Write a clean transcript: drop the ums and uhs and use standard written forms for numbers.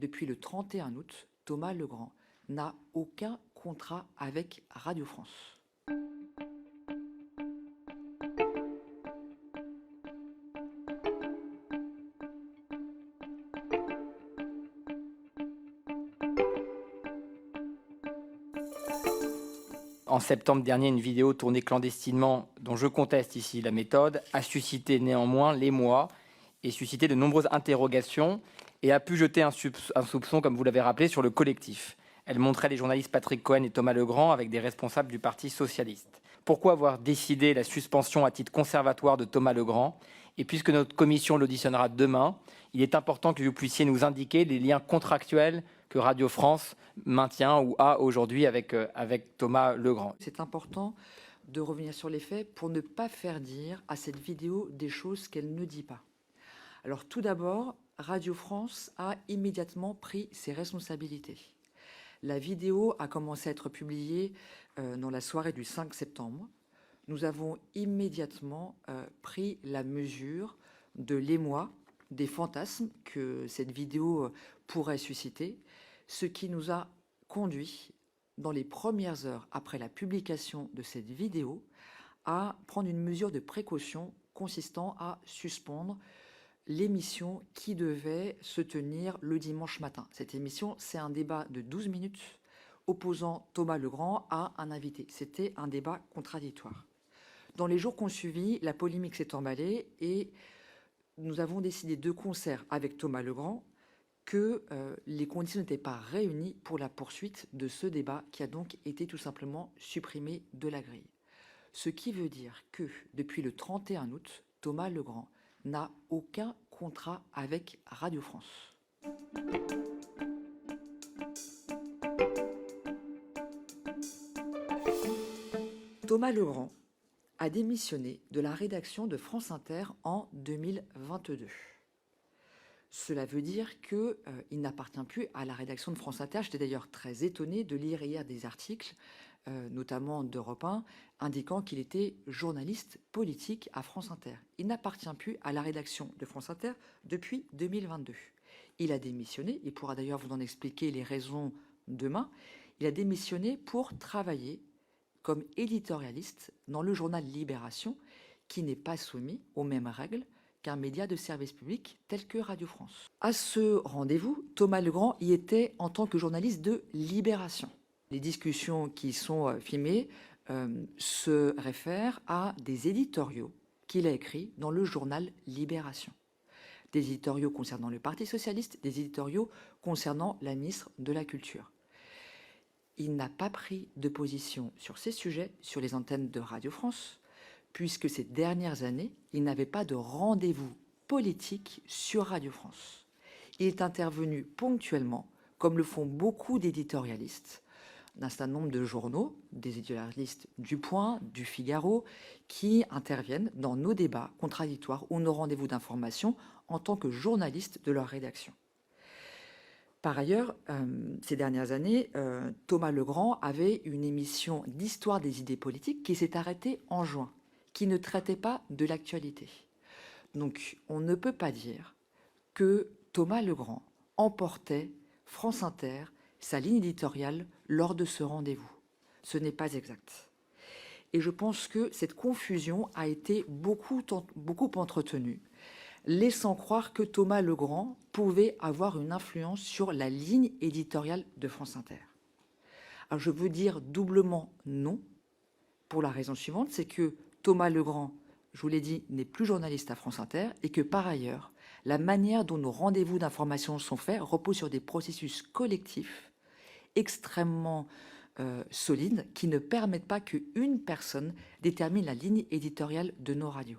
depuis le 31 août, Thomas Legrand n'a aucun contrat avec Radio France. En septembre dernier, une vidéo tournée clandestinement, dont je conteste ici la méthode, a suscité néanmoins l'émoi et suscité de nombreuses interrogations et a pu jeter un soupçon, comme vous l'avez rappelé, sur le collectif. Elle montrait les journalistes Patrick Cohen et Thomas Legrand avec des responsables du Parti socialiste. Pourquoi avoir décidé la suspension à titre conservatoire de Thomas Legrand? Et puisque notre commission l'auditionnera demain, il est important que vous puissiez nous indiquer les liens contractuels que Radio France maintient ou a aujourd'hui avec Thomas Legrand. C'est important de revenir sur les faits pour ne pas faire dire à cette vidéo des choses qu'elle ne dit pas. Alors tout d'abord, Radio France a immédiatement pris ses responsabilités. La vidéo a commencé à être publiée dans la soirée du 5 septembre. Nous avons immédiatement pris la mesure de l'émoi, des fantasmes que cette vidéo pourrait susciter, ce qui nous a conduit, dans les premières heures après la publication de cette vidéo, à prendre une mesure de précaution consistant à suspendre l'émission qui devait se tenir le dimanche matin. Cette émission, c'est un débat de 12 minutes opposant Thomas Legrand à un invité. C'était un débat contradictoire. Dans les jours qui ont suivi, la polémique s'est emballée et nous avons décidé de concert avec Thomas Legrand que les conditions n'étaient pas réunies pour la poursuite de ce débat qui a donc été tout simplement supprimé de la grille. Ce qui veut dire que depuis le 31 août, Thomas Legrand n'a aucun contrat avec Radio France. Thomas Legrand a démissionné de la rédaction de France Inter en 2022. Cela veut dire qu'il n'appartient plus à la rédaction de France Inter. J'étais d'ailleurs très étonnée de lire hier des articles, notamment d'Europe 1, indiquant qu'il était journaliste politique à France Inter. Il n'appartient plus à la rédaction de France Inter depuis 2022. Il a démissionné, il pourra d'ailleurs vous en expliquer les raisons demain. Il a démissionné pour travailler comme éditorialiste dans le journal Libération, qui n'est pas soumis aux mêmes règles qu'un média de service public tel que Radio France. À ce rendez-vous, Thomas Legrand y était en tant que journaliste de Libération. Les discussions qui sont filmées se réfèrent à des éditoriaux qu'il a écrits dans le journal Libération. Des éditoriaux concernant le Parti socialiste, des éditoriaux concernant la ministre de la Culture. Il n'a pas pris de position sur ces sujets sur les antennes de Radio France, puisque ces dernières années, il n'avait pas de rendez-vous politique sur Radio France. Il est intervenu ponctuellement, comme le font beaucoup d'éditorialistes, d'un certain nombre de journaux, des éditorialistes du Point, du Figaro, qui interviennent dans nos débats contradictoires ou nos rendez-vous d'information en tant que journalistes de leur rédaction. Par ailleurs, ces dernières années, Thomas Legrand avait une émission d'histoire des idées politiques qui s'est arrêtée en juin, qui ne traitait pas de l'actualité. Donc, on ne peut pas dire que Thomas Legrand emportait France Inter, sa ligne éditoriale, lors de ce rendez-vous. Ce n'est pas exact. Et je pense que cette confusion a été beaucoup entretenue, laissant croire que Thomas Legrand pouvait avoir une influence sur la ligne éditoriale de France Inter. Alors je veux dire doublement non, pour la raison suivante, c'est que Thomas Legrand, je vous l'ai dit, n'est plus journaliste à France Inter, et que par ailleurs, la manière dont nos rendez-vous d'information sont faits repose sur des processus collectifs extrêmement solides qui ne permettent pas qu'une personne détermine la ligne éditoriale de nos radios.